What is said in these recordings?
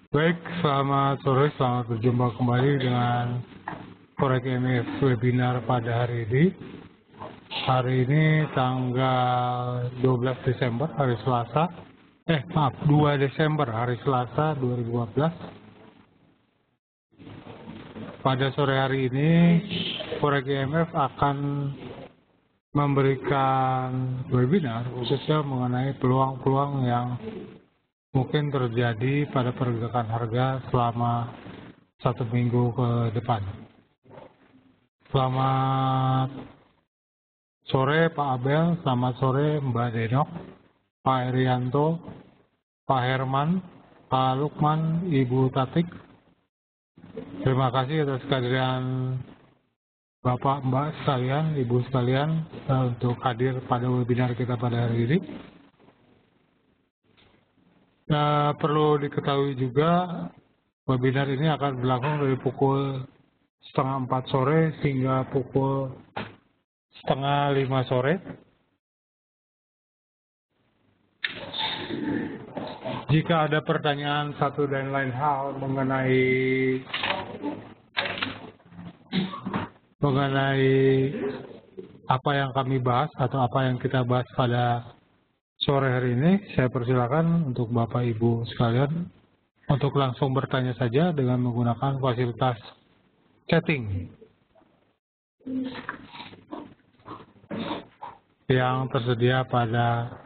Baik, selamat sore, selamat berjumpa kembali dengan Forex MF webinar pada hari ini. Hari ini tanggal 12 Desember, hari Selasa. 2 Desember, hari Selasa 2014. Pada sore hari ini, Forex MF akan memberikan webinar khususnya mengenai peluang-peluang yang mungkin terjadi pada pergerakan harga selama 1 minggu ke depan. Selamat sore Pak Abel, selamat sore Mbak Denok, Pak Erianto, Pak Herman, Pak Lukman, Ibu Tatik. Terima kasih atas kehadiran Bapak, Mbak sekalian, Ibu sekalian untuk hadir pada webinar kita pada hari ini. Perlu diketahui juga webinar ini akan berlangsung dari pukul 3:30 sore hingga pukul 4:30 sore. Jika ada pertanyaan satu dan lain hal mengenai apa yang kami bahas atau apa yang kita bahas pada sore hari ini, saya persilakan untuk Bapak Ibu sekalian untuk langsung bertanya saja dengan menggunakan fasilitas chatting yang tersedia pada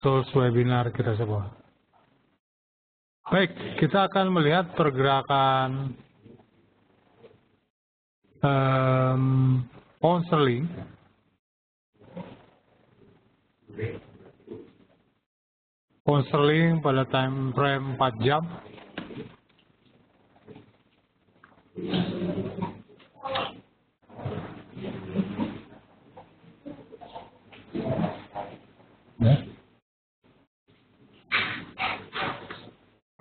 tools webinar kita semua. Baik, kita akan melihat pergerakan pound sterling pada time frame 4 jam.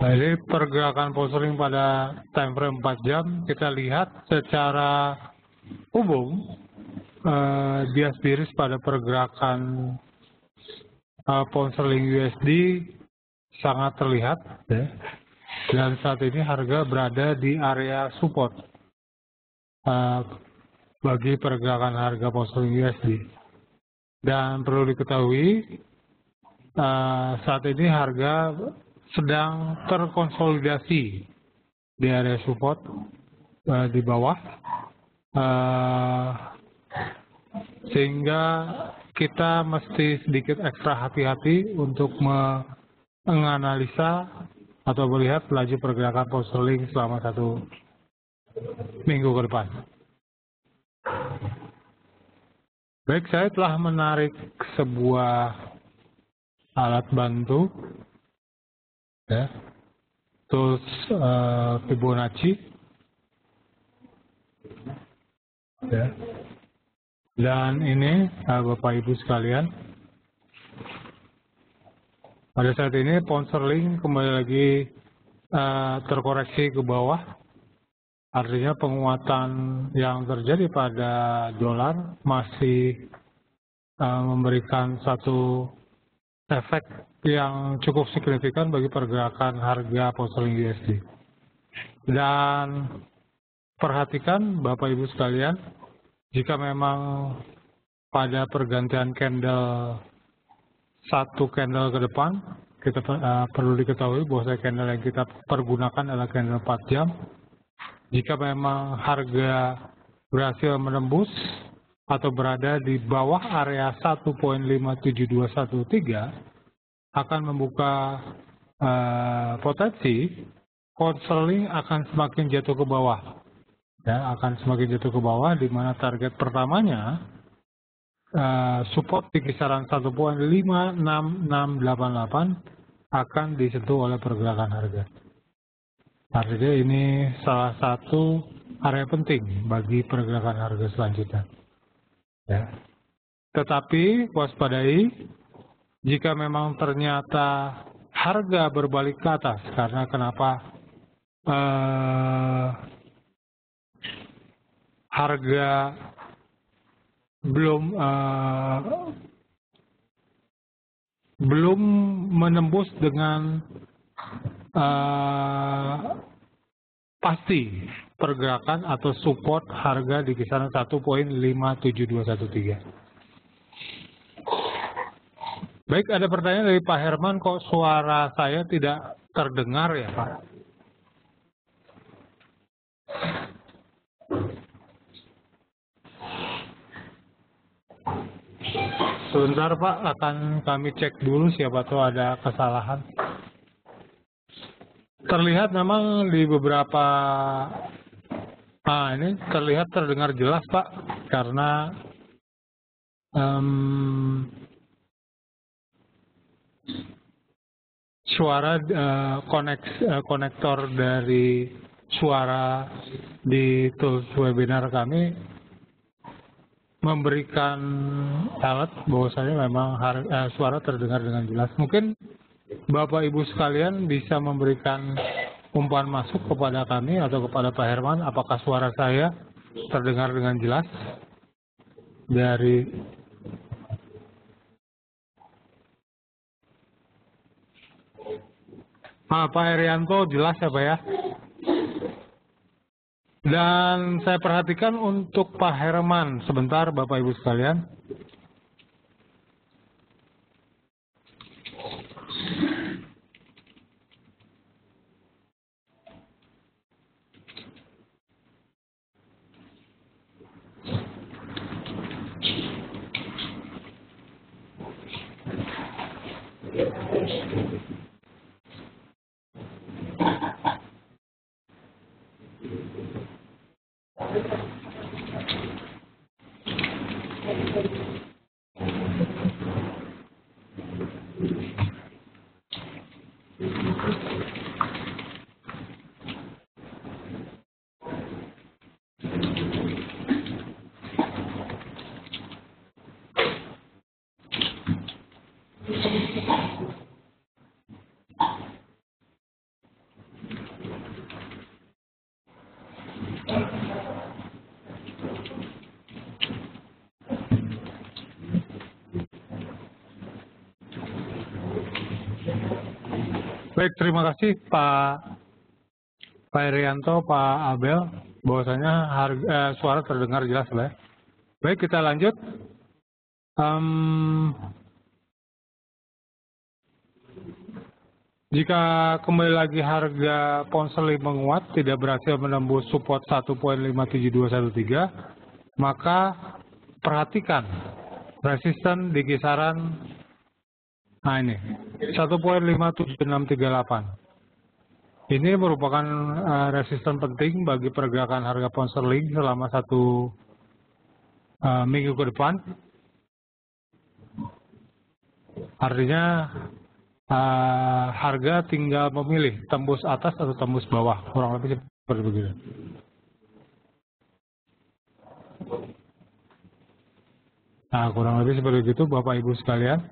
Jadi pergerakan pound sterling pada time frame 4 jam kita lihat secara umum bias bearish pada pergerakan pound sterling USD sangat terlihat, ya. Dan saat ini harga berada di area support bagi pergerakan harga pound sterling USD. Dan perlu diketahui saat ini harga sedang terkonsolidasi di area support di bawah, sehingga kita mesti sedikit ekstra hati-hati untuk menganalisa atau melihat laju pergerakan pound sterling selama 1 minggu ke depan. Baik, saya telah menarik sebuah alat bantu, ya, tools Fibonacci, ya. Dan ini Bapak Ibu sekalian, pada saat ini pound sterling kembali lagi terkoreksi ke bawah, artinya penguatan yang terjadi pada dolar masih memberikan satu efek yang cukup signifikan bagi pergerakan harga pound sterling USD. Dan perhatikan Bapak Ibu sekalian, jika memang pada pergantian candle satu candle ke depan, kita perlu diketahui bahwa candle yang kita pergunakan adalah candle 4 jam. Jika memang harga berhasil menembus atau berada di bawah area 1.57213, akan membuka potensi pound sterling akan semakin jatuh ke bawah. Ya, akan semakin jatuh ke bawah, di mana target pertamanya support di kisaran 1.56688 akan disentuh oleh pergerakan harga. Artinya ini salah satu area penting bagi pergerakan harga selanjutnya. Ya. Tetapi waspadai jika memang ternyata harga berbalik ke atas, karena kenapa harga belum menembus dengan pasti pergerakan atau support harga di kisaran 1.57213. Baik, ada pertanyaan dari Pak Herman, kok suara saya tidak terdengar ya Pak? Sebentar Pak, akan kami cek dulu siapa tahu ada kesalahan. Terlihat memang di beberapa, ini terlihat terdengar jelas Pak, karena suara konektor dari suara di tools webinar kami memberikan alert bahwasanya memang suara terdengar dengan jelas. Mungkin Bapak Ibu sekalian bisa memberikan umpan masuk kepada kami atau kepada Pak Herman, apakah suara saya terdengar dengan jelas dari Pak Erianto, jelas ya Pak ya? Dan saya perhatikan untuk Pak Herman, sebentar Bapak Ibu sekalian. Baik, terima kasih Pak Erianto, Pak Abel, bahwasanya suara terdengar jelas ya. Baik, kita lanjut. Jika kembali lagi harga ponsel menguat, tidak berhasil menembus support 1.57213, maka perhatikan resisten di kisaran, nah ini 1.57638. Ini merupakan resisten penting bagi pergerakan harga ponsel selama satu minggu ke depan. Artinya harga tinggal memilih tembus atas atau tembus bawah, kurang lebih seperti begitu. Nah, kurang lebih seperti itu Bapak Ibu sekalian.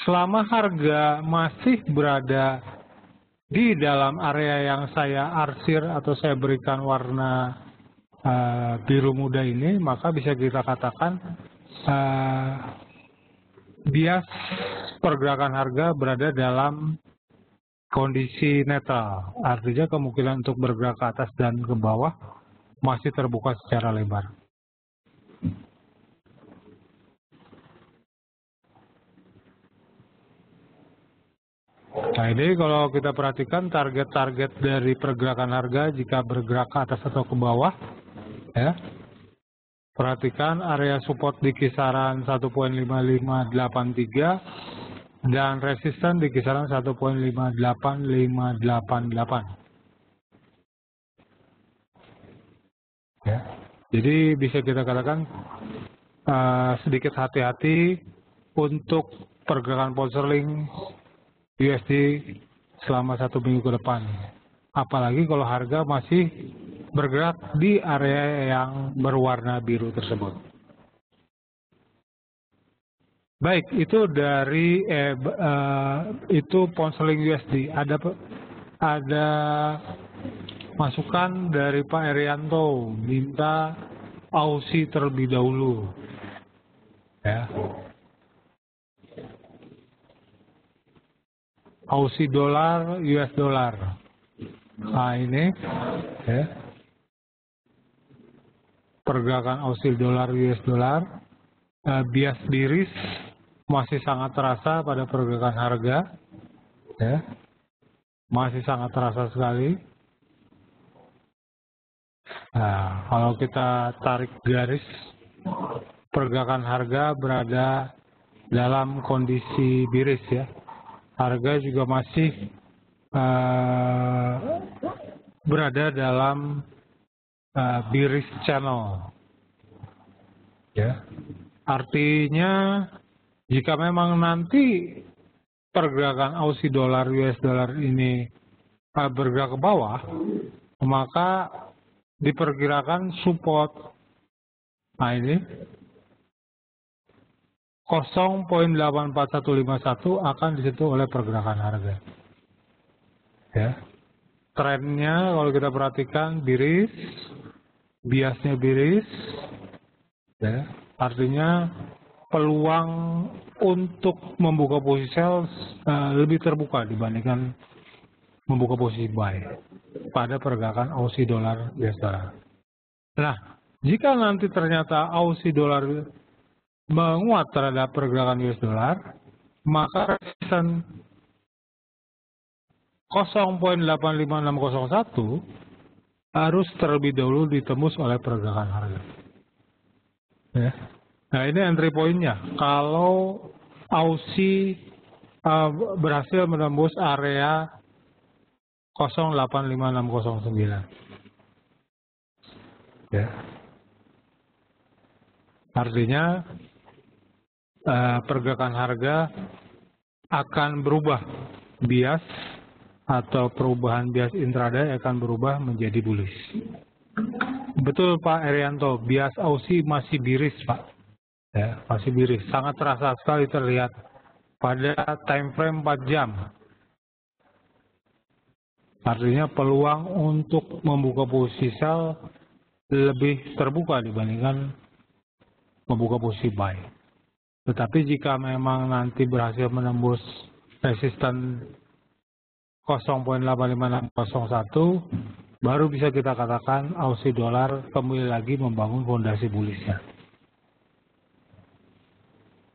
Selama harga masih berada di dalam area yang saya arsir atau saya berikan warna biru muda ini, maka bisa kita katakan bias pergerakan harga berada dalam kondisi netral. Artinya kemungkinan untuk bergerak ke atas dan ke bawah masih terbuka secara lebar. Nah, ini kalau kita perhatikan target-target dari pergerakan harga jika bergerak ke atas atau ke bawah, ya. Perhatikan area support di kisaran 1.5583 dan resisten di kisaran 1.58588. Ya. Jadi bisa kita katakan sedikit hati-hati untuk pergerakan pound USD selama satu minggu ke depan. Apalagi kalau harga masih bergerak di area yang berwarna biru tersebut. Baik, itu dari itu pound USD. Ada masukan dari Pak Erianto, minta Aussie terlebih dahulu. Ya. Aussie dollar, US dollar. Nah ini ya, pergerakan Aussie dollar, US dollar. Bias bearish masih sangat terasa pada pergerakan harga, ya, masih sangat terasa sekali. Nah, kalau kita tarik garis, pergerakan harga berada dalam kondisi bearish ya. Harga juga masih berada dalam bearish channel, ya. Artinya jika memang nanti pergerakan Aussie dollar, US dollar ini bergerak ke bawah, maka diperkirakan support, nah ini 0.84151 akan disentuh oleh pergerakan harga. Ya. Trennya kalau kita perhatikan bearish, biasnya bearish, ya. Artinya peluang untuk membuka posisi sell lebih terbuka dibandingkan membuka posisi buy pada pergerakan Aussie dollar US dollar. Nah, jika nanti ternyata Aussie dollar menguat terhadap pergerakan US dollar, maka resisten 0.85601 harus terlebih dahulu ditembus oleh pergerakan harga. Ya. Nah ini entry point-nya. Kalau Aussie berhasil menembus area 0.85609. Ya. Artinya pergerakan harga akan berubah bias atau perubahan bias intraday akan berubah menjadi bullish. Betul Pak Erianto, bias Aussie masih bearish Pak. Ya, masih bearish, sangat terasa sekali terlihat pada time frame 4 jam. Artinya peluang untuk membuka posisi sell lebih terbuka dibandingkan membuka posisi buy. Tetapi jika memang nanti berhasil menembus resisten 0.85601, baru bisa kita katakan Aussie dollar kembali lagi membangun fondasi bullishnya.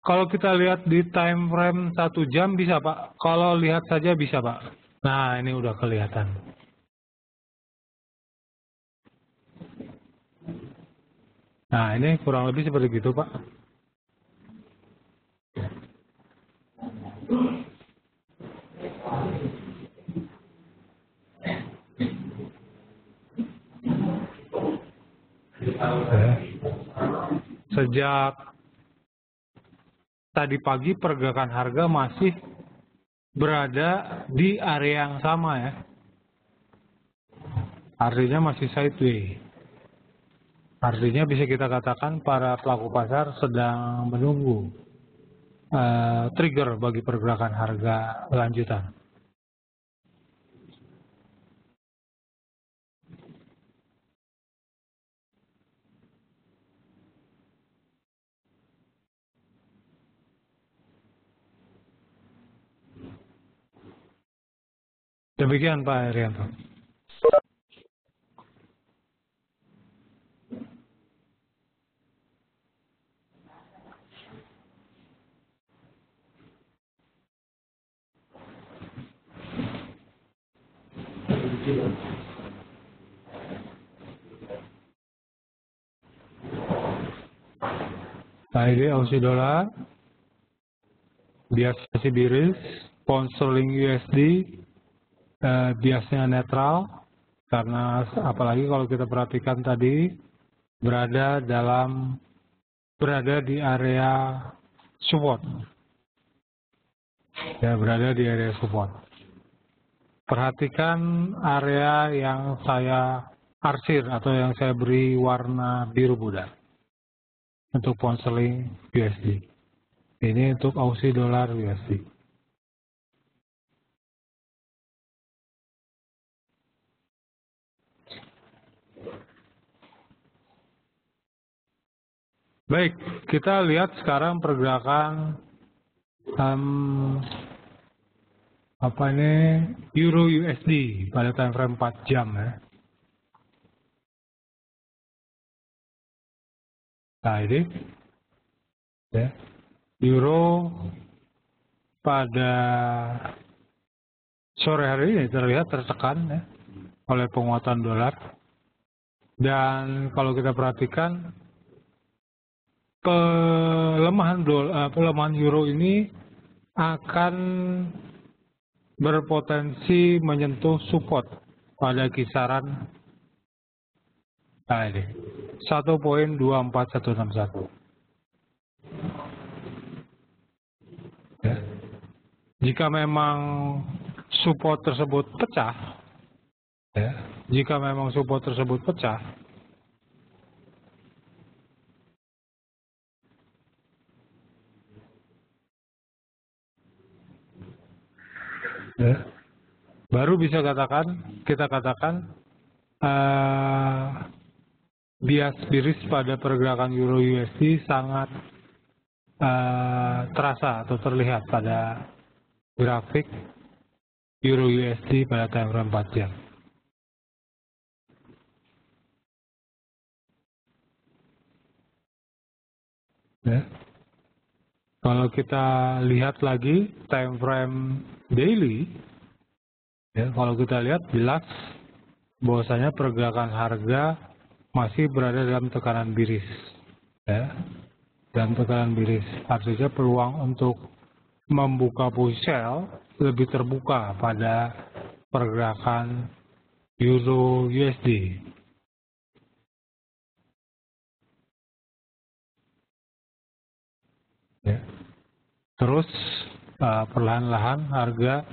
Kalau kita lihat di time frame 1 jam bisa Pak, kalau lihat saja bisa Pak. Nah ini udah kelihatan. Nah ini kurang lebih seperti itu Pak. Sejak tadi pagi pergerakan harga masih berada di area yang sama ya. Artinya masih sideways. Artinya bisa kita katakan para pelaku pasar sedang menunggu trigger bagi pergerakan harga lanjutan. Demikian Pak Erianto. Nah ini Aussie dollar, bias masih bearish, pound sterling USD, biasnya netral, karena apalagi kalau kita perhatikan tadi berada di area support, ya berada di area support. Perhatikan area yang saya arsir atau yang saya beri warna biru muda untuk pound sterling USD. Ini untuk Aussie dollar USD. Baik, kita lihat sekarang pergerakan apa ini Euro USD pada time frame 4 jam ya. Nah ini ya, Euro pada sore hari ini terlihat tertekan ya, oleh penguatan dolar. Dan kalau kita perhatikan pelemahan euro ini akan berpotensi menyentuh support pada kisaran 1.24161. Ya. Jika memang support tersebut pecah, ya, ya, baru bisa kita katakan bias biris pada pergerakan Euro USD sangat terasa atau terlihat pada grafik Euro USD pada time frame 4 jam. Ya. Kalau kita lihat lagi time frame daily, ya, kalau kita lihat jelas bahwasanya pergerakan harga masih berada dalam tekanan biris, ya, dan tekanan biris artinya peluang untuk membuka posisi sell lebih terbuka pada pergerakan Euro USD. Ya. Terus perlahan-lahan harga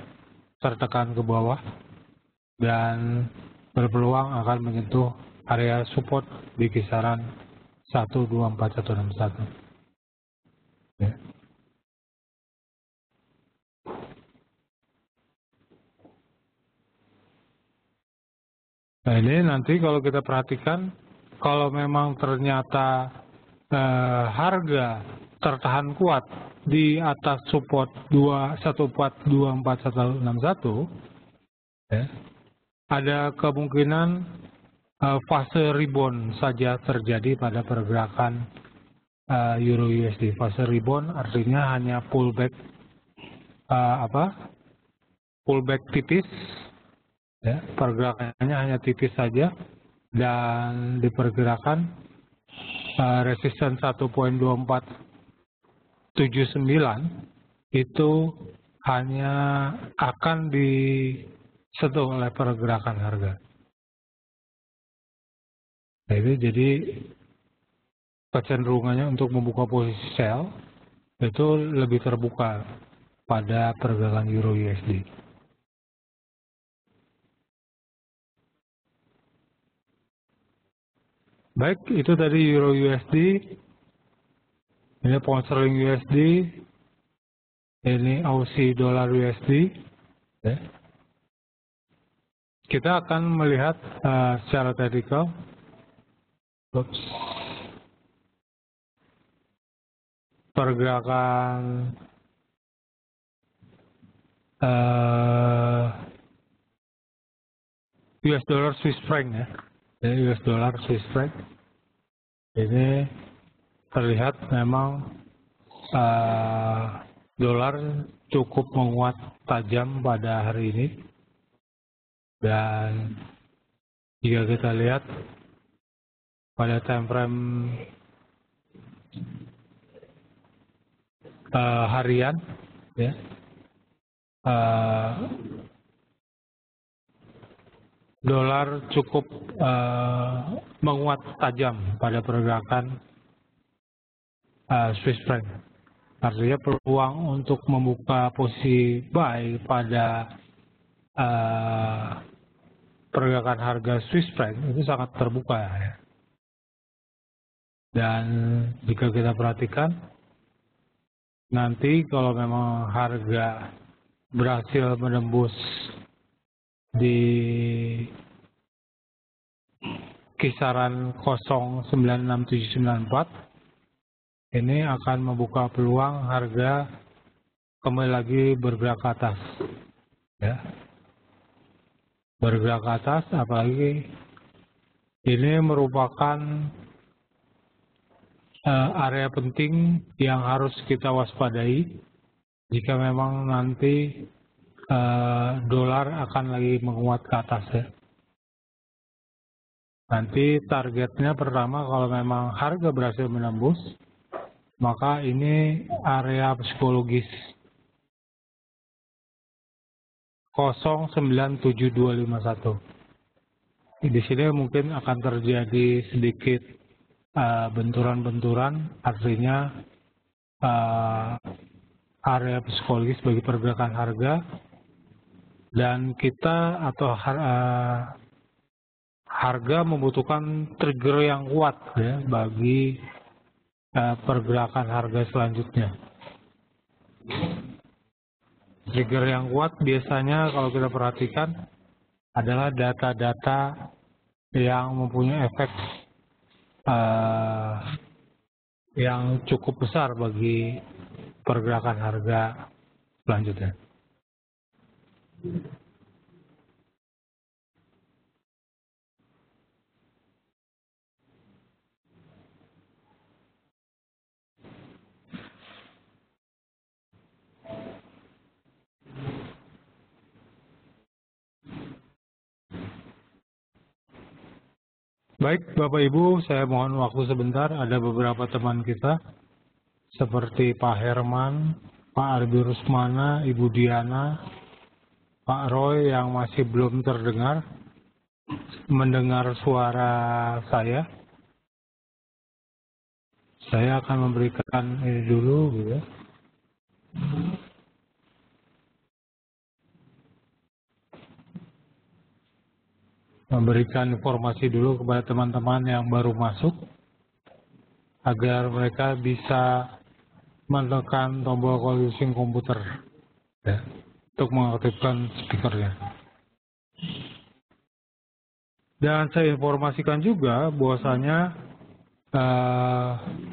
tertekan ke bawah dan berpeluang akan menyentuh area support di kisaran 1.24161. Ya. Nah ini nanti kalau kita perhatikan, kalau memang ternyata harga tertahan kuat di atas support 1.24161, ya, ada kemungkinan fase rebound saja terjadi pada pergerakan Euro USD. Fase rebound artinya hanya pullback pullback tipis, ya, pergerakannya hanya tipis saja dan diperkirakan resisten 1.2479 itu hanya akan disentuh oleh pergerakan harga. Nah, itu jadi kecenderungannya untuk membuka posisi sell itu lebih terbuka pada pergerakan Euro USD. Baik, itu tadi Euro USD, ini pound sterling USD, ini Aussie dollar USD. Ya. Kita akan melihat secara teknikal. Pergerakan US dollar Swiss franc ya. Jadi US dollar Swiss franc ini terlihat memang dolar cukup menguat tajam pada hari ini, dan jika kita lihat pada time frame harian, ya, dolar cukup menguat tajam pada pergerakan Swiss franc. Artinya peluang untuk membuka posisi buy pada pergerakan harga Swiss franc itu sangat terbuka ya. Dan jika kita perhatikan nanti kalau memang harga berhasil menembus di kisaran 0.96794, ini akan membuka peluang harga kembali lagi bergerak ke atas ya, bergerak ke atas, apalagi ini merupakan area penting yang harus kita waspadai jika memang nanti dolar akan lagi menguat ke atas ya. Nanti targetnya pertama kalau memang harga berhasil menembus, maka ini area psikologis 097251. Di sini mungkin akan terjadi sedikit benturan-benturan, artinya area psikologis bagi pergerakan harga, dan kita atau harga membutuhkan trigger yang kuat ya bagi pergerakan harga selanjutnya. Trigger yang kuat biasanya kalau kita perhatikan adalah data-data yang mempunyai efek yang cukup besar bagi pergerakan harga selanjutnya. Baik, Bapak Ibu, saya mohon waktu sebentar. Ada beberapa teman kita, seperti Pak Herman, Pak Arbi Rusmana, Ibu Diana, Pak Roy yang masih belum terdengar, mendengar suara saya. Saya akan memberikan ini dulu, gitu ya. Memberikan informasi dulu kepada teman-teman yang baru masuk agar mereka bisa menekan tombol closing komputer ya, untuk mengaktifkan speakernya. Dan saya informasikan juga bahwasanya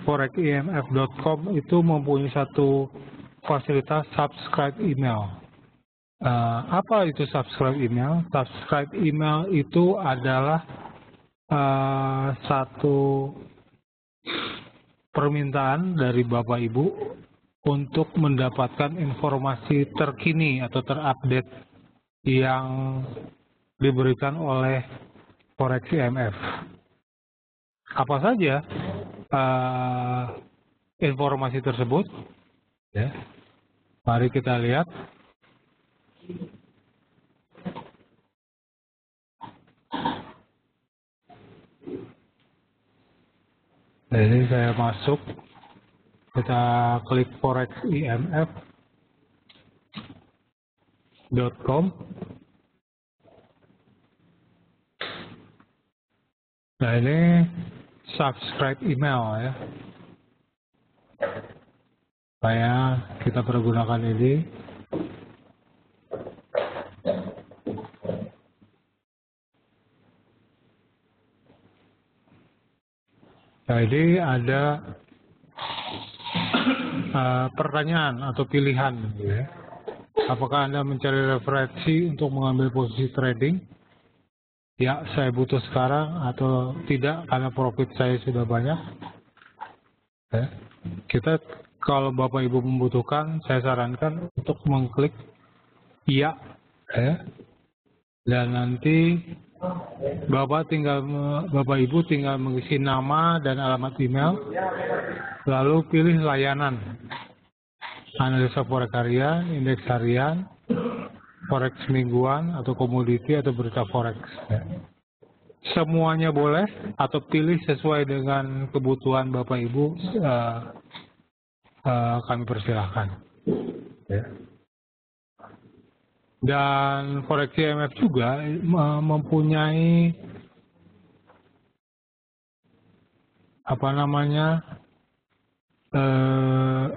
foreximf.com itu mempunyai satu fasilitas subscribe email. Apa itu subscribe email? Subscribe email itu adalah satu permintaan dari Bapak Ibu untuk mendapatkan informasi terkini atau terupdate yang diberikan oleh Forex IMF. Apa saja informasi tersebut? Ya. Mari kita lihat. Jadi saya masuk, kita klik foreximf.com. Nah ini subscribe email ya. Supaya kita pergunakan ini. Jadi ada pertanyaan atau pilihan, ya. Apakah Anda mencari referensi untuk mengambil posisi trading? Ya, saya butuh sekarang atau tidak karena profit saya sudah banyak. Ya. Kita kalau Bapak Ibu membutuhkan, saya sarankan untuk mengklik iya, ya. Dan nanti Bapak Ibu tinggal mengisi nama dan alamat email, lalu pilih layanan, analisa forex harian, indeks harian, forex mingguan, atau komoditi atau berita forex. Ya. Semuanya boleh atau pilih sesuai dengan kebutuhan Bapak Ibu, kami persilahkan. Ya. Dan Forex IMF juga mempunyai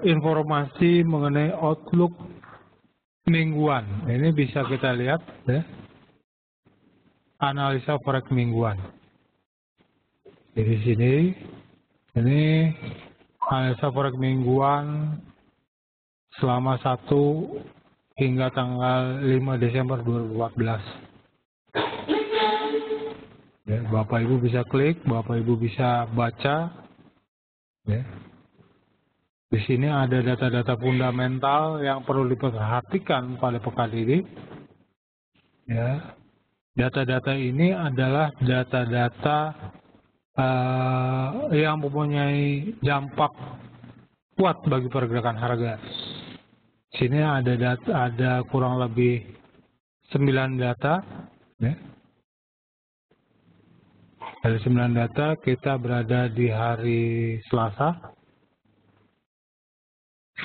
informasi mengenai outlook mingguan. Ini bisa kita lihat ya. Analisa forex mingguan. Di sini ini analisa forex mingguan selama 1 hingga tanggal 5 Desember 2014. Ya, Bapak Ibu bisa klik, Bapak Ibu bisa baca. Ya. Di sini ada data-data fundamental yang perlu diperhatikan pada pekan ini. Ya, data-data ini adalah data-data yang mempunyai dampak kuat bagi pergerakan harga. Sini ada kurang lebih 9 data. Ya. Dari 9 data kita berada di hari Selasa.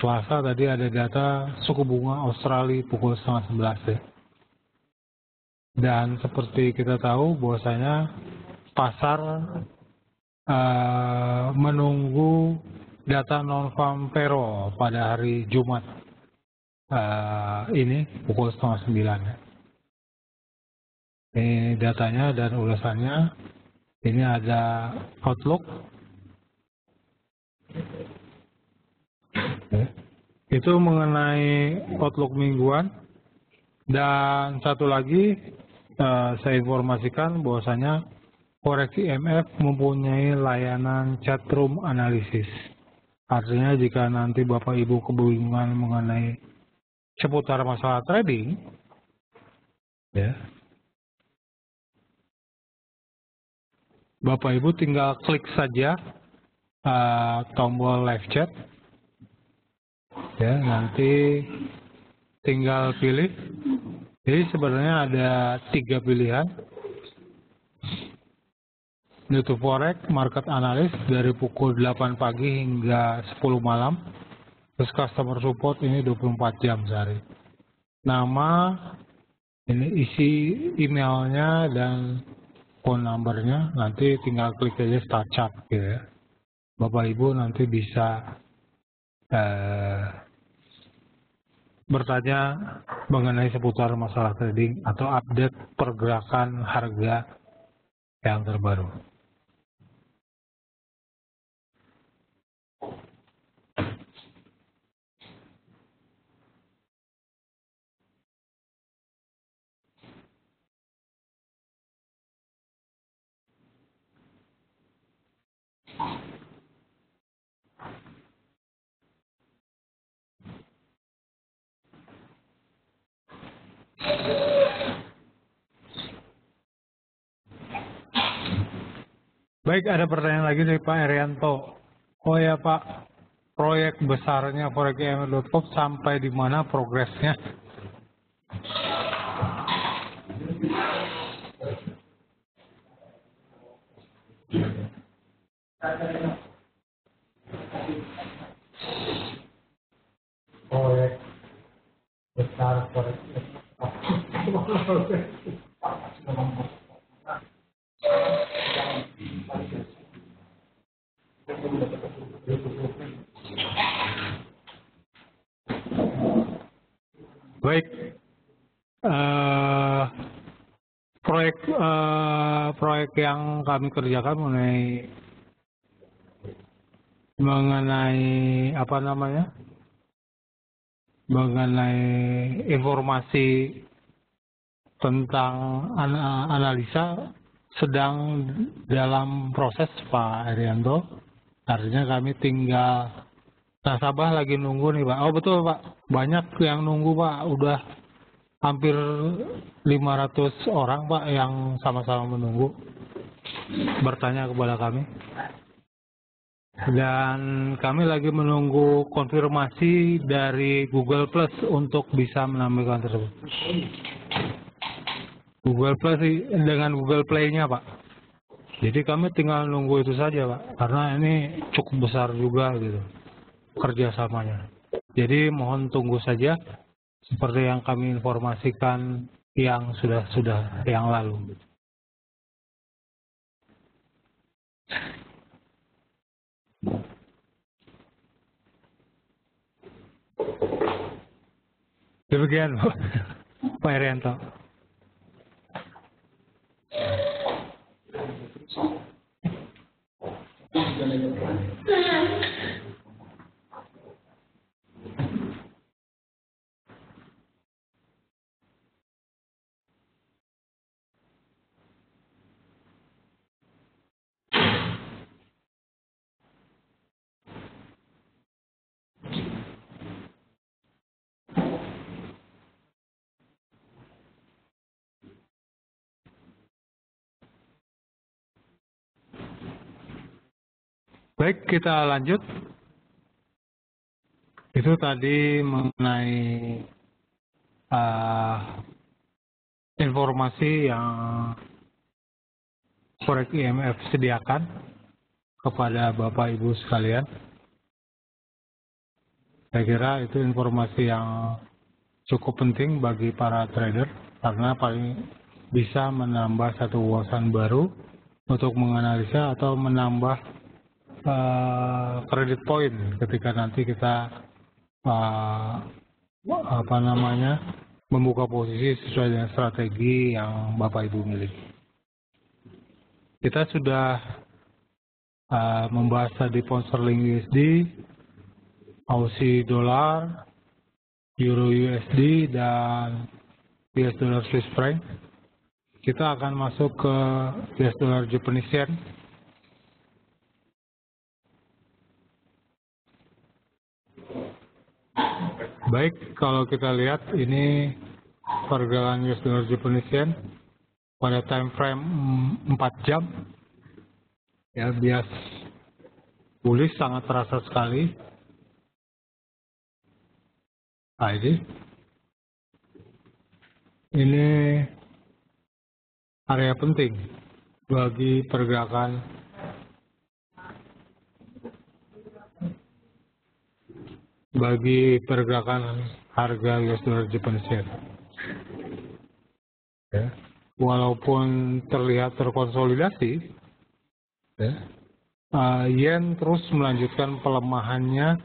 Selasa tadi ada data suku bunga Australia pukul 10:30 ya. Dan seperti kita tahu bahwasanya pasar menunggu data non-farm payroll pada hari Jumat ini pukul 8:30 ya. Ini datanya dan ulasannya. Ini ada outlook. Itu mengenai outlook mingguan. Dan satu lagi saya informasikan bahwasanya Forex IMF mempunyai layanan chatroom analisis. Artinya jika nanti Bapak Ibu kebingungan mengenai seputar masalah trading, ya, Bapak Ibu tinggal klik saja tombol live chat, ya, nanti tinggal pilih. Jadi sebenarnya ada 3 pilihan. YouTube Forex Market Analyst dari pukul 8 pagi hingga 10 malam. Terus Customer Support ini 24 jam sehari. Nama, ini isi emailnya dan phone numbernya, nanti tinggal klik aja Start Chat gitu ya. Bapak Ibu nanti bisa bertanya mengenai seputar masalah trading atau update pergerakan harga yang terbaru. Baik, ada pertanyaan lagi dari Pak Erianto. Oh ya Pak, proyek besarnya forex.com sampai di mana progresnya? Proyek besar forex.com. Baik, proyek yang kami kerjakan mengenai apa namanya, mengenai informasi tentang analisa sedang dalam proses Pak Erianto. Artinya kami tinggal nasabah lagi nunggu nih Pak. Oh betul Pak, banyak yang nunggu Pak, udah hampir 500 orang Pak yang sama-sama menunggu bertanya kepada kami. Dan kami lagi menunggu konfirmasi dari Google Plus untuk bisa menampilkan tersebut. Google Plus dengan Google Play-nya Pak. Jadi kami tinggal nunggu itu saja Pak, karena ini cukup besar juga gitu kerjasamanya. Jadi mohon tunggu saja seperti yang kami informasikan yang sudah yang lalu. Demikian Pak Erianto. Baik, kita lanjut. Itu tadi mengenai informasi yang Forex IMF sediakan kepada Bapak Ibu sekalian. Saya kira itu informasi yang cukup penting bagi para trader karena paling bisa menambah satu wawasan baru untuk menganalisa atau menambah kredit point ketika nanti kita membuka posisi sesuai dengan strategi yang Bapak Ibu miliki. Kita sudah membahas tadi pound sterling USD, Aussie dollar, Euro USD, dan US dollar Swiss franc. Kita akan masuk ke US dollar Japanese yen. Baik, kalau kita lihat ini pergerakan US dollar Japanese yen pada time frame 4 jam. Ya, bias bullish sangat terasa sekali. Nah, ini area penting bagi pergerakan harga US dollar Japanese yen. Ya. Walaupun terlihat terkonsolidasi, ya, yen terus melanjutkan pelemahannya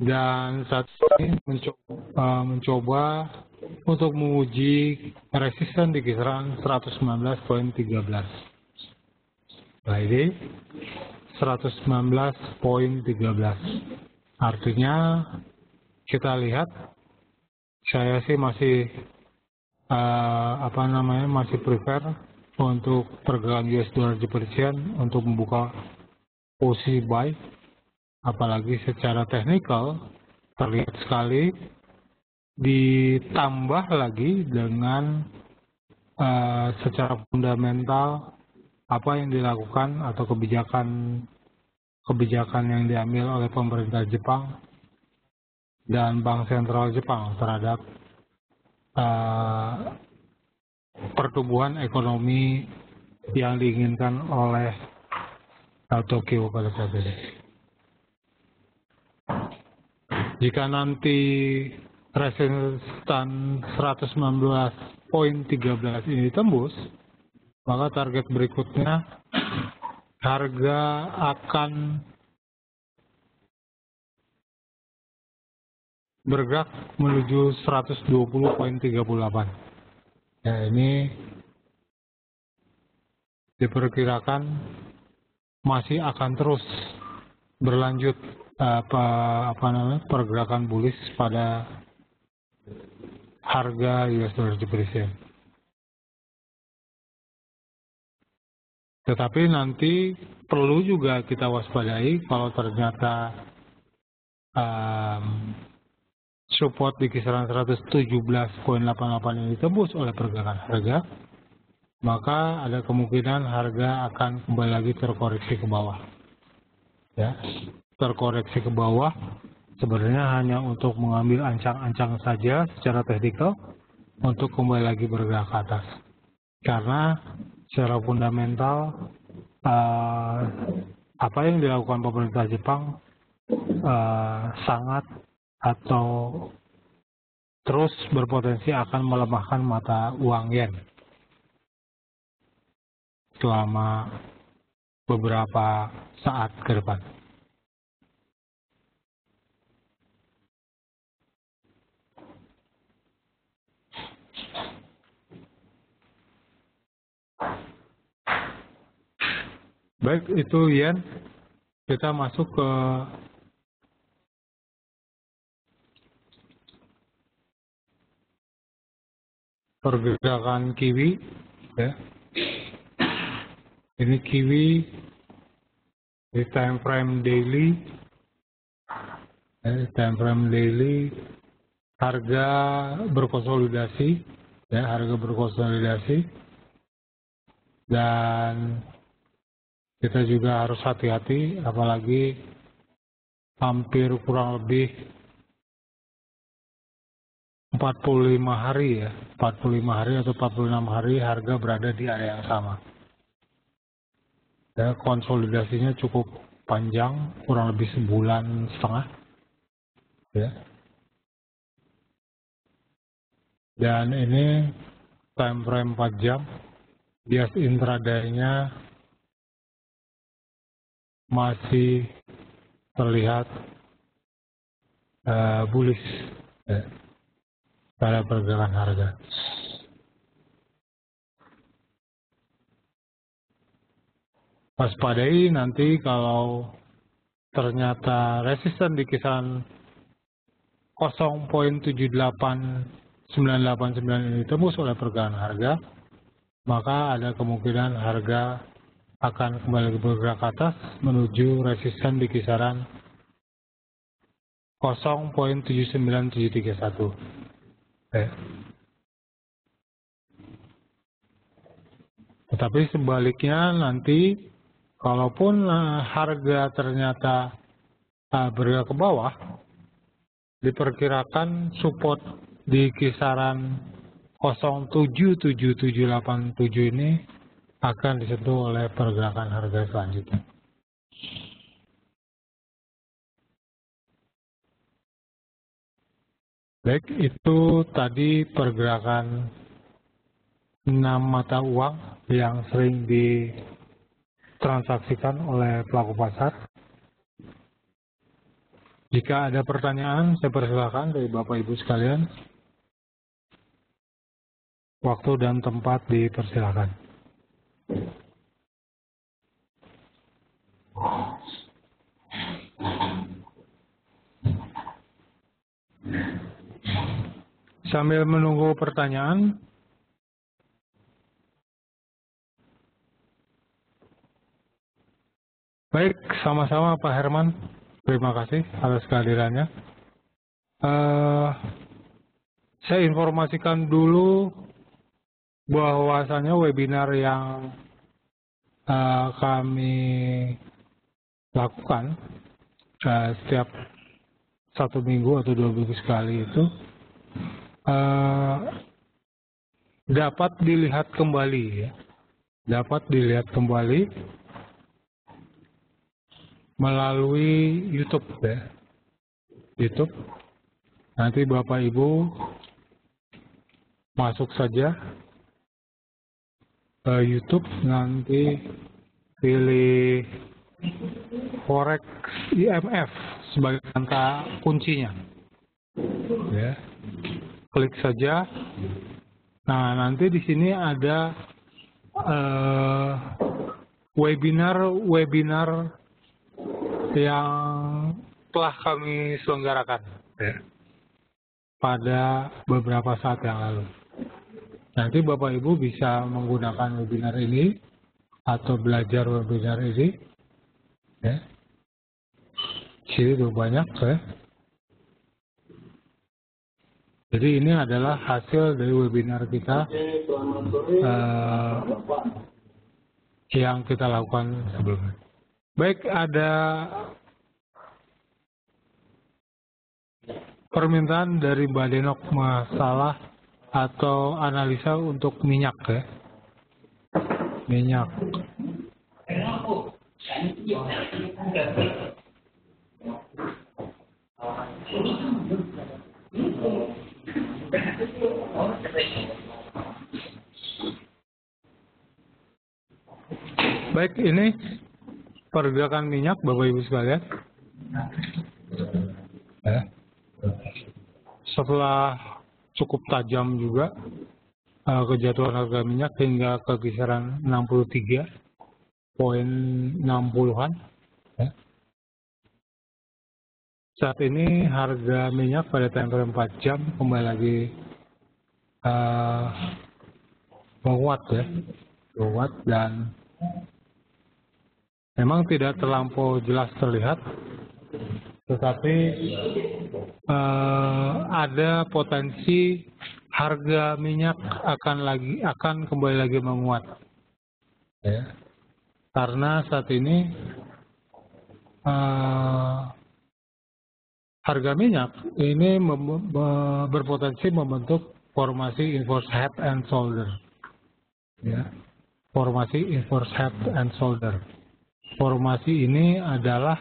dan saat ini mencoba untuk menguji resisten di kisaran 119.13. Nah, ini 119.13. Artinya kita lihat, saya sih masih masih prefer untuk pergerakan US dollar Japanese yen untuk membuka posisi buy, apalagi secara teknikal terlihat sekali, ditambah lagi dengan secara fundamental apa yang dilakukan atau kebijakan yang diambil oleh pemerintah Jepang dan Bank Sentral Jepang terhadap pertumbuhan ekonomi yang diinginkan oleh Tokyo pada saat ini. Jika nanti resisten 119.13 ini ditembus, maka target berikutnya harga akan bergerak menuju 120.38. Ya, ini diperkirakan masih akan terus berlanjut pergerakan bullish pada harga US dollar Japanese yen. Tetapi nanti perlu juga kita waspadai kalau ternyata support di kisaran 117.88 ini ditembus oleh pergerakan harga, maka ada kemungkinan harga akan kembali lagi terkoreksi ke bawah. Ya, terkoreksi ke bawah sebenarnya hanya untuk mengambil ancang-ancang saja secara teknikal untuk kembali lagi bergerak ke atas. Karena secara fundamental apa yang dilakukan pemerintah Jepang sangat atau terus berpotensi akan melemahkan mata uang yen selama beberapa saat ke depan. Baik, itu yen. Kita masuk ke pergerakan kiwi, ya. Ini kiwi di time frame daily, harga berkonsolidasi, ya, dan kita juga harus hati-hati, apalagi hampir kurang lebih 45 hari ya, 45 hari atau 46 hari harga berada di area yang sama. Ya, konsolidasinya cukup panjang, kurang lebih sebulan setengah. Ya. Dan ini time frame 4 jam, bias intraday-nya masih terlihat bullish ya, pada pergerakan harga. Waspadai nanti kalau ternyata resisten di kisaran 0.78989 ini tembus oleh pergerakan harga, maka ada kemungkinan harga akan kembali bergerak ke atas menuju resisten di kisaran 0.79731. Tetapi sebaliknya nanti, kalaupun harga ternyata bergerak ke bawah, diperkirakan support di kisaran 0.77787 ini akan disentuh oleh pergerakan harga selanjutnya. Baik, itu tadi pergerakan 6 mata uang yang sering ditransaksikan oleh pelaku pasar. Jika ada pertanyaan, saya persilakan dari Bapak Ibu sekalian. Waktu dan tempat dipersilakan. Sambil menunggu pertanyaan, baik, sama-sama Pak Herman. Terima kasih atas kehadirannya. Saya informasikan dulu bahwasanya webinar yang kami lakukan setiap 1 minggu atau 2 minggu sekali itu dapat dilihat kembali ya. Dapat dilihat kembali melalui YouTube ya. YouTube. Nanti Bapak Ibu masuk saja ke YouTube, nanti pilih Forex IMF sebagai kata kuncinya. Ya. Klik saja. Nah, nanti di sini ada webinar yang telah kami selenggarakan ya, pada beberapa saat yang lalu. Nanti Bapak Ibu bisa menggunakan webinar ini atau belajar webinar ini. Ya. Sini tuh banyak ya. Jadi ini adalah hasil dari webinar kita yang kita lakukan sebelumnya. Baik, ada permintaan dari Mbak Denok masalah atau analisa untuk minyak ya. Minyak. Baik, ini pergerakan minyak Bapak Ibu sekalian. Ya. Setelah cukup tajam juga kejatuhan harga minyak hingga ke kisaran 63.60-an. Ya. Saat ini harga minyak pada time frame 4 jam kembali lagi menguat ya, menguat dan memang tidak terlampau jelas terlihat, tetapi ada potensi harga minyak akan kembali lagi menguat. Ya. Karena saat ini harga minyak ini berpotensi membentuk formasi inverse head and shoulder. Ya. Formasi inverse head and shoulder. Formasi ini adalah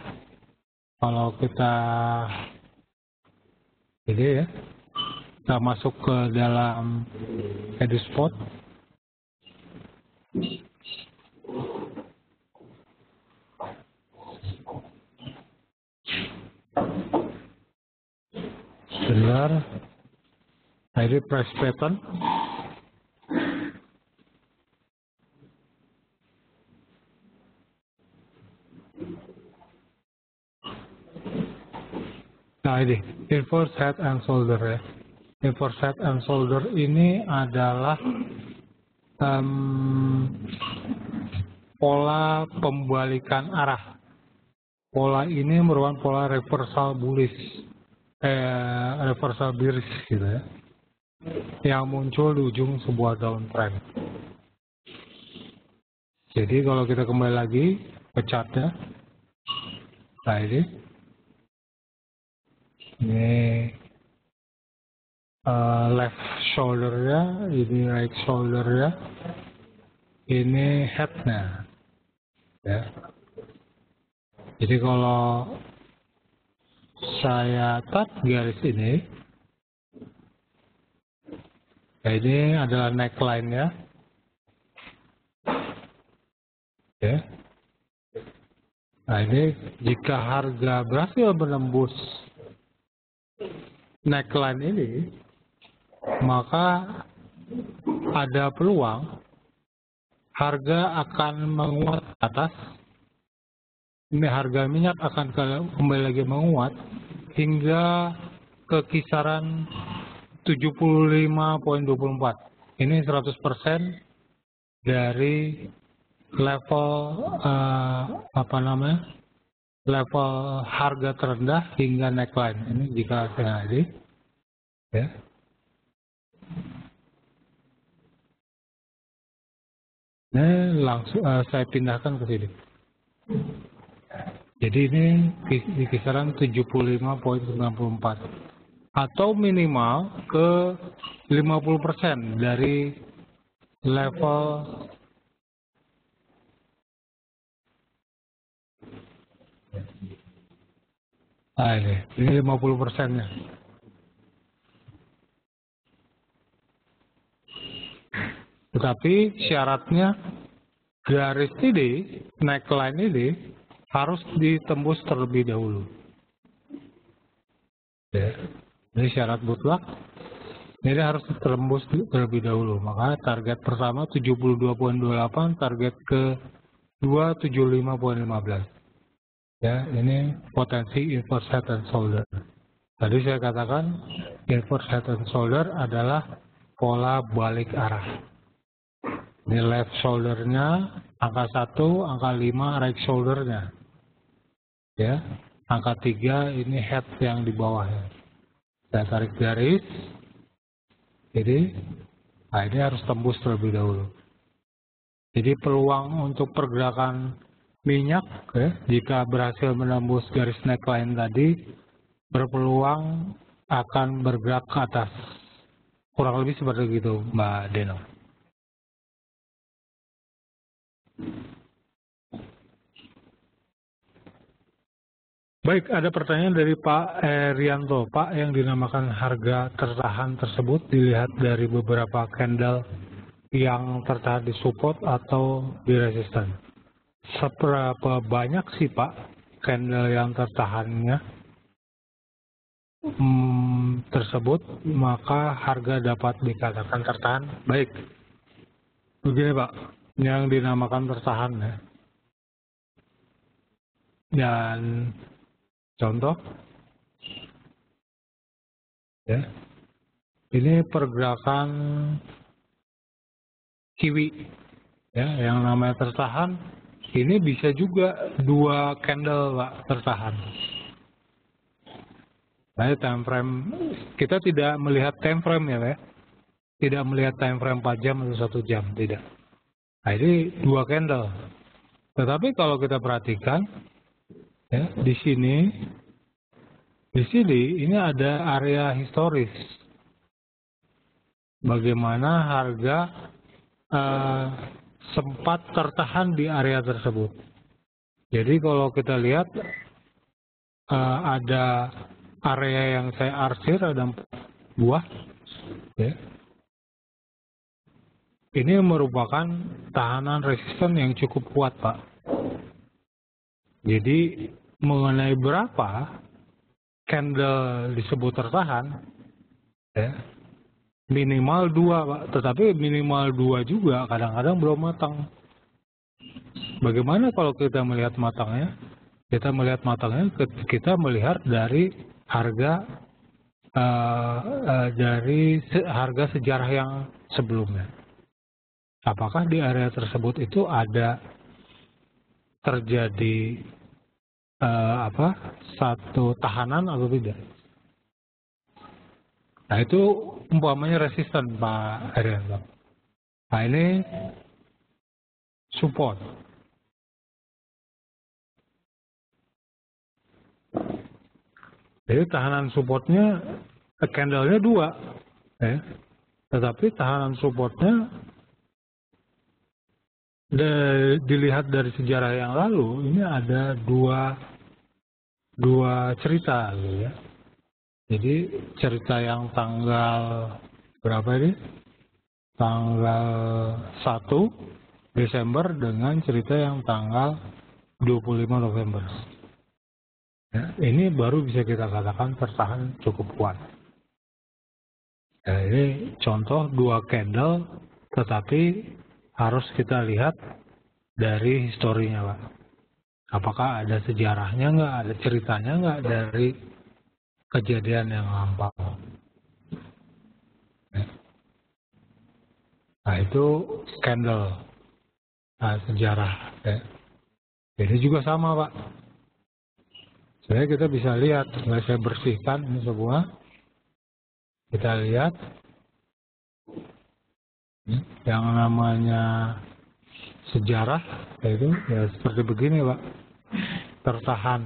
kalau kita ini ya, kita masuk ke dalam head spot. Sebentar, ini price pattern. Nah ini, inverse head and shoulder ya. Inverse head and shoulder ini adalah pola pembalikan arah. Pola ini merupakan pola reversal bullish, reversal bearish gitu ya, yang muncul di ujung sebuah downtrend. Jadi kalau kita kembali lagi ke chartnya, nah ini left shoulder-nya, ini right shoulder-nya, ini head-nya. Ya. Jadi kalau saya cut garis ini, ya ini adalah neckline-nya. Ya. Nah ini jika harga berhasil menembus neckline ini, maka ada peluang harga akan menguat ke atas. Ini harga minyak akan kembali lagi menguat hingga ke kisaran 75.24. Ini 100% dari level level harga terendah hingga neckline. Ini jika saya ini ya. Ini langsung saya pindahkan ke sini. Jadi ini di kisaran 75.94 atau minimal ke 50% dari level ini 50%-nya. Tetapi syaratnya garis ini, neckline ini harus ditembus terlebih dahulu. Ya. Ini syarat mutlak. Ini harus ditembus terlebih dahulu. Maka target pertama 72.28, target ke 275.15. Ya, ini potensi inverse head and shoulder. Tadi saya katakan inverse head and shoulder adalah pola balik arah. Ini left shoulder-nya angka 1, angka 5 right shoulder-nya. Ya, angka 3 ini head yang di bawahnya. Saya tarik garis. Jadi, nah ini harus tembus terlebih dahulu. Jadi peluang untuk pergerakan minyak, ya, jika berhasil menembus garis neckline tadi, berpeluang akan bergerak ke atas. Kurang lebih seperti itu, Mbak Deno. Baik, ada pertanyaan dari Pak Rianto. Pak, yang dinamakan harga tertahan tersebut dilihat dari beberapa candle yang tertahan di support atau di resisten. Seberapa banyak sih Pak candle yang tertahannya tersebut, maka harga dapat dikatakan tertahan? Baik, begini Pak, yang dinamakan tertahan ya. Dan contoh, ya, ini pergerakan kiwi, ya, yang namanya tertahan. Ini bisa juga 2 candle Pak, tertahan. Nah, time frame kita tidak melihat time frame ya, Pak. Tidak melihat time frame 4 jam atau 1 jam, tidak. Nah, ini 2 candle Tetapi kalau kita perhatikan, ya, di sini ini ada area historis. Bagaimana harga sempat tertahan di area tersebut. Jadi kalau kita lihat ada area yang saya arsir, ada 4 buah, ya. Ini merupakan tahanan resisten yang cukup kuat, Pak. Jadi mengenai berapa candle disebut tertahan, ya, minimal 2, Pak. Tetapi minimal 2 juga kadang-kadang belum matang. Bagaimana kalau kita melihat matangnya? Kita melihat matangnya, kita melihat dari harga dari harga sejarah yang sebelumnya. Apakah di area tersebut itu ada terjadi satu tahanan atau tidak? Nah, itu umpamanya resisten, Pak Herianto. Nah, ini support. Jadi tahanan supportnya, candle-nya 2, ya. Tetapi tahanan supportnya dilihat dari sejarah yang lalu, ini ada dua cerita, gitu ya. Jadi cerita yang tanggal berapa ini? Tanggal 1 Desember dengan cerita yang tanggal 25 November. Ya, ini baru bisa kita katakan tertahan cukup kuat. Ya, ini contoh 2 candle, tetapi harus kita lihat dari historinya, Pak. Apakah ada sejarahnya nggak, ada ceritanya nggak dari kejadian yang lampau. Ya. Nah, itu candle, sejarah. Ya. Ini juga sama, Pak. Sebenarnya kita bisa lihat, saya bersihkan ini semua. Kita lihat yang namanya sejarah, yaitu ya seperti begini, Pak, tertahan.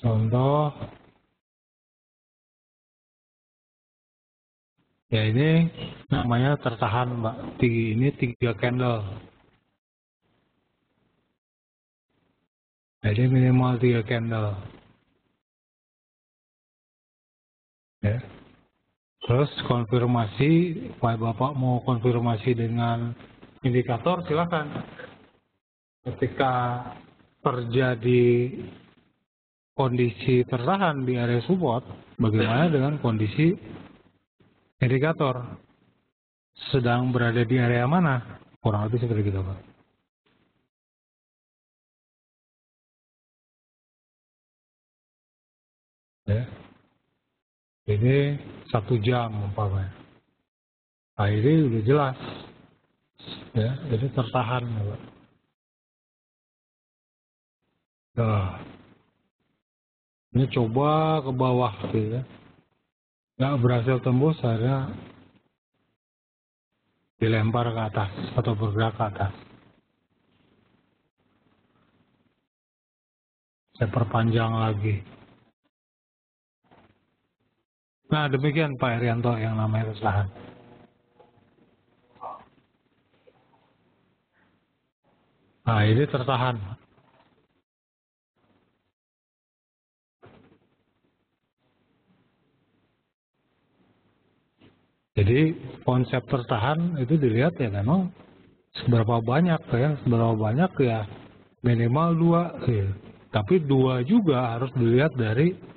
Contoh, ya ini namanya tertahan, Pak. Ini 3 candle. Jadi minimal 3 candle. Ya. Terus konfirmasi, Pak Bapak mau konfirmasi dengan indikator, silakan. Ketika terjadi kondisi tertahan di area support, bagaimana dengan kondisi indikator? Sedang berada di area mana? Kurang lebih seperti itu, Pak. Ya. Ini 1 jam umpamanya. Nah, ini udah jelas. Ya, jadi tertahan, ya, Pak. Nah, ini coba ke bawah, gitu ya. Nggak berhasil tembus, akhirnya dilempar ke atas atau bergerak ke atas. Saya perpanjang lagi. Nah, demikian Pak Herianto yang namanya tertahan. Nah, ini tertahan. Jadi konsep tertahan itu dilihat ya memang seberapa banyak ya minimal 2 ya. Tapi 2 juga harus dilihat dari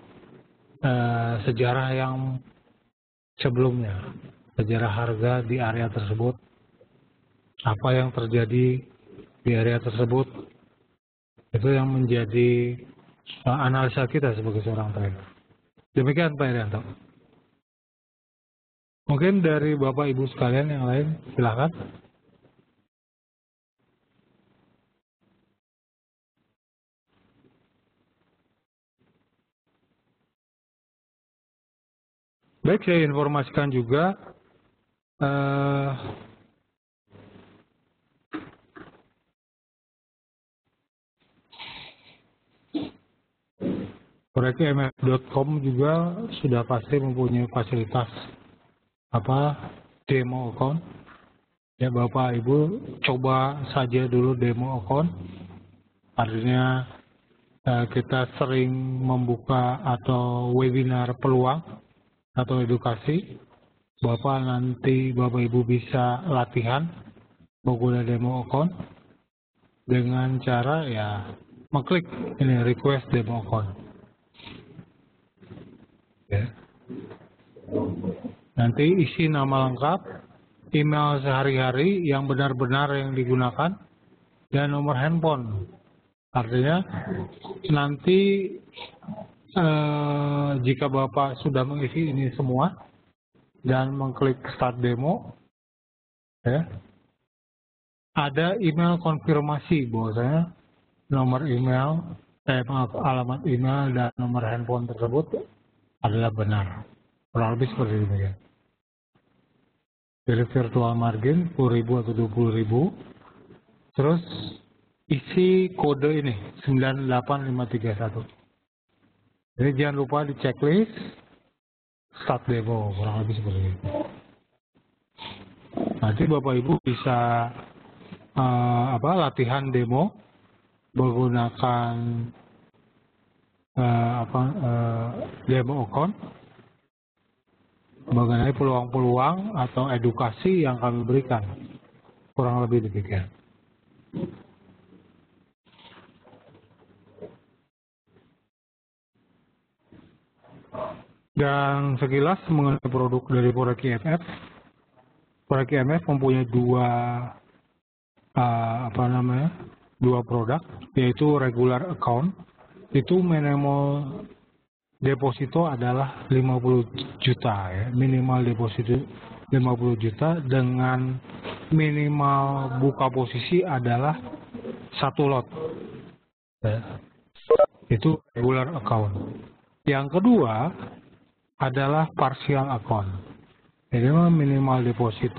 sejarah yang sebelumnya, sejarah harga di area tersebut, apa yang terjadi di area tersebut, itu yang menjadi analisa kita sebagai seorang trader. Demikian Pak Herianto. Mungkin dari Bapak Ibu sekalian yang lain, silakan. Baik, saya informasikan juga forekimf.com juga sudah pasti mempunyai fasilitas demo account. Ya Bapak Ibu coba saja dulu demo account. Artinya kita sering membuka atau webinar peluang atau edukasi. Nanti Bapak Ibu bisa latihan menggunakan demo account dengan cara ya mengklik ini request demo account. Ya. Nanti isi nama lengkap, email sehari-hari yang benar-benar yang digunakan, dan nomor handphone. Artinya nanti jika Bapak sudah mengisi ini semua dan mengklik start demo, ya, ada email konfirmasi bahwasanya nomor email, alamat email dan nomor handphone tersebut adalah benar. Kurang lebih seperti itu ya. Dari virtual margin 10.000 atau 20.000. Terus isi kode ini 98531. Jadi jangan lupa di checklist start demo, kurang lebih seperti itu. Nanti Bapak Ibu bisa latihan demo menggunakan demo account mengenai peluang-peluang atau edukasi yang kami berikan. Kurang lebih demikian. Dan sekilas mengenai produk dari forekimf. forekimf mempunyai dua produk, yaitu regular account. Itu minimal deposito adalah 50 juta ya, minimal deposito 50 juta dengan minimal buka posisi adalah 1 lot ya. Itu regular account. Yang kedua adalah partial account. Jadi minimal deposit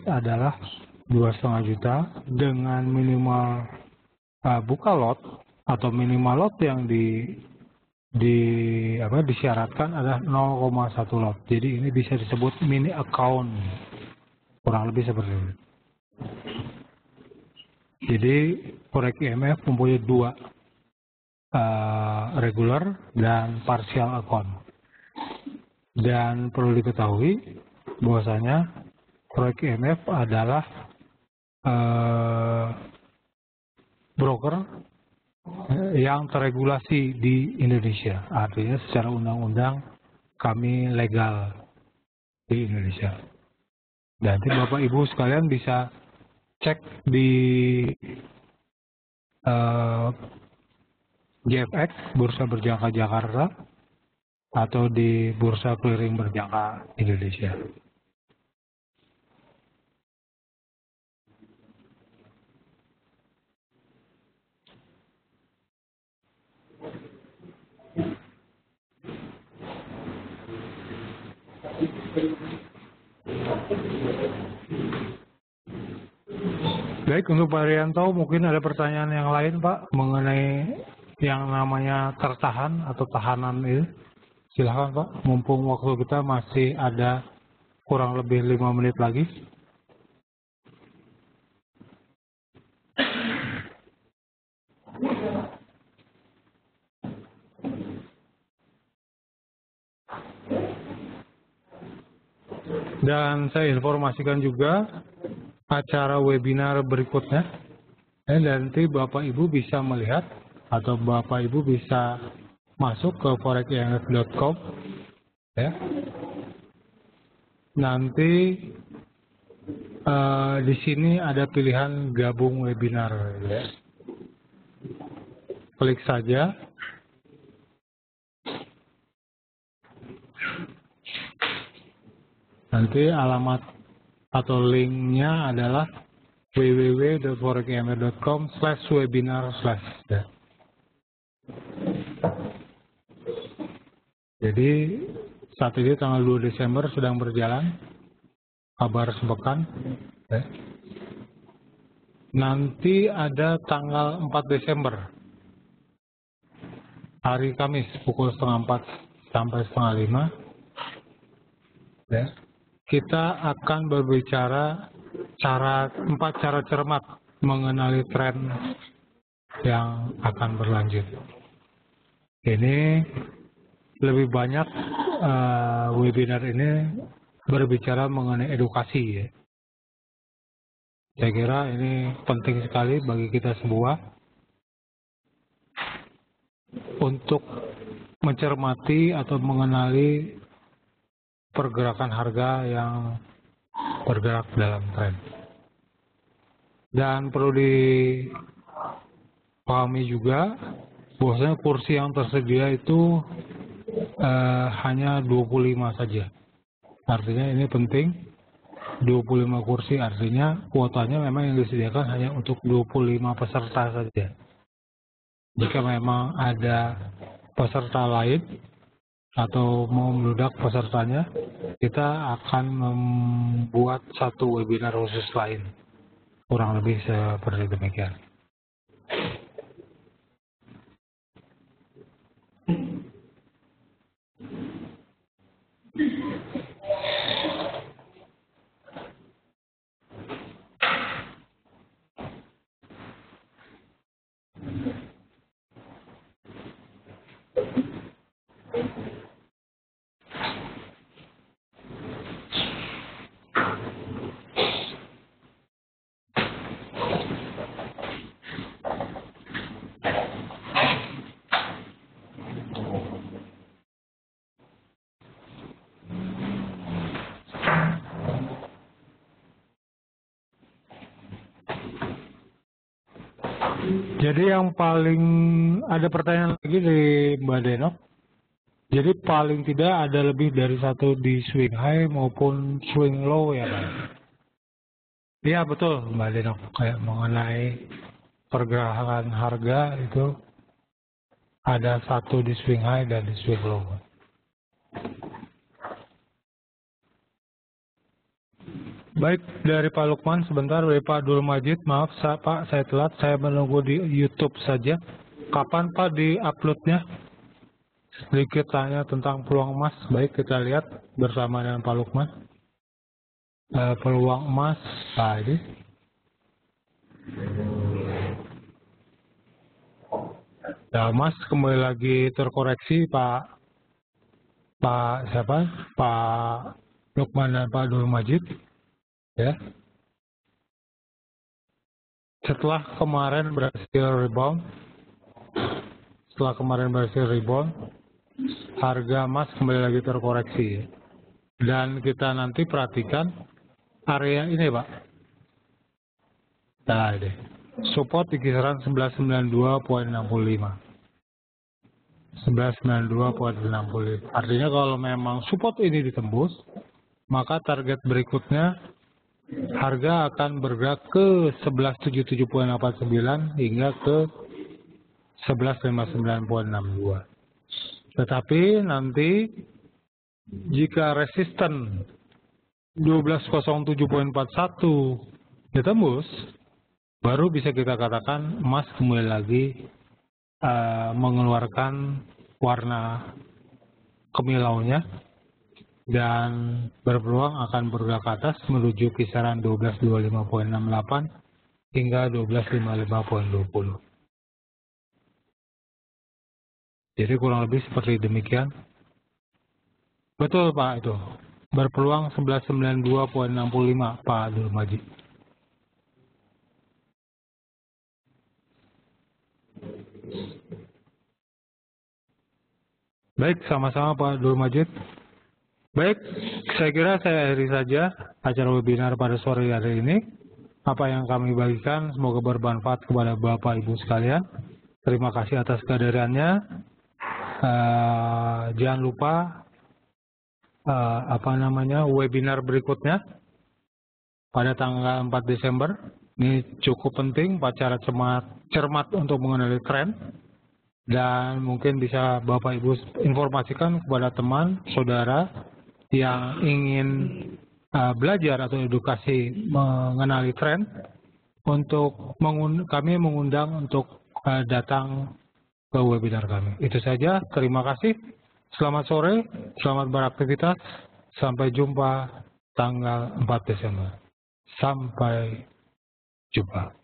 adalah 2,5 juta dengan minimal buka lot atau minimal lot yang disyaratkan adalah 0,1 lot. Jadi ini bisa disebut mini account. Kurang lebih seperti ini. Jadi forekimf mempunyai dua, regular dan partial account. Dan perlu diketahui bahwasanya forekimf adalah broker yang terregulasi di Indonesia. Artinya secara undang-undang kami legal di Indonesia. Dan nanti Bapak Ibu sekalian bisa cek di GFX, Bursa Berjangka Jakarta, atau di Bursa Clearing Berjangka Indonesia. Baik, untuk Pak Rianto mungkin ada pertanyaan yang lain Pak mengenai yang namanya tertahan atau tahanan ini. Silahkan Pak, mumpung waktu kita masih ada kurang lebih 5 menit lagi. Dan saya informasikan juga acara webinar berikutnya. Dan nanti Bapak Ibu bisa melihat atau Bapak Ibu bisa masuk ke forekimf.com ya. Nanti di sini ada pilihan gabung webinar ya. Klik saja. Nanti alamat atau linknya adalah www.forekimf.com/webinar/ ya. Jadi saat ini tanggal 2 Desember sedang berjalan kabar sepekan ya. Nanti ada tanggal 4 Desember hari Kamis pukul 4:30 sampai 4:30. Ya. Kita akan berbicara 4 cara cermat mengenali tren yang akan berlanjut. Ini lebih banyak webinar ini berbicara mengenai edukasi, ya. Saya kira ini penting sekali bagi kita semua untuk mencermati atau mengenali pergerakan harga yang bergerak dalam tren. Dan perlu dipahami juga bahwasanya kursi yang tersedia itu hanya 25 saja. Artinya ini penting, 25 kursi artinya kuotanya memang yang disediakan hanya untuk 25 peserta saja. Jika memang ada peserta lain atau mau meludak pesertanya, kita akan membuat satu webinar khusus lain. Kurang lebih seperti demikian. Jadi yang paling ada pertanyaan lagi dari Mbak Denok. Jadi paling tidak ada lebih dari satu di swing high maupun swing low, ya Pak? Iya betul Mbak Denok, kayak mengenai pergerakan harga itu ada satu di swing high dan di swing low. Baik, dari Pak Lukman sebentar, dari Pak Abdul Majid, maaf Pak saya telat, saya menunggu di YouTube saja. Kapan Pak di-uploadnya? Sedikit tanya tentang peluang emas. Baik, kita lihat bersama dengan Pak Lukman. Peluang emas, Pak ini. Ya, emas kembali lagi terkoreksi Pak Lukman dan Pak Abdul Majid. Ya. Setelah kemarin berhasil rebound, harga emas kembali lagi terkoreksi. Dan kita nanti perhatikan area ini, Pak. Nah, ini. Support di kisaran 1192.65. 1192.65. Artinya kalau memang support ini ditembus, maka target berikutnya harga akan bergerak ke 1177.89 hingga ke 1159.62. Tetapi nanti jika resisten 1207.41 ditembus, baru bisa kita katakan emas kembali lagi mengeluarkan warna kemilaunya dan berpeluang akan bergerak ke atas menuju kisaran 1225.68 hingga 1255.20. Jadi kurang lebih seperti demikian. Betul Pak itu. Berpeluang 1192.65 Pak Abdul Majid. Baik, sama-sama Pak Abdul Majid. Baik, saya kira saya akhiri saja acara webinar pada sore hari ini. Apa yang kami bagikan semoga bermanfaat kepada Bapak Ibu sekalian. Terima kasih atas kehadirannya. Jangan lupa webinar berikutnya pada tanggal 4 Desember. Ini cukup penting, cara cermat untuk mengenali tren. Dan mungkin bisa Bapak Ibu informasikan kepada teman, saudara yang ingin belajar atau edukasi mengenali tren. Kami mengundang untuk datang ke webinar kami. Itu saja, terima kasih. Selamat sore, selamat beraktivitas. Sampai jumpa tanggal 4 Desember. Sampai jumpa.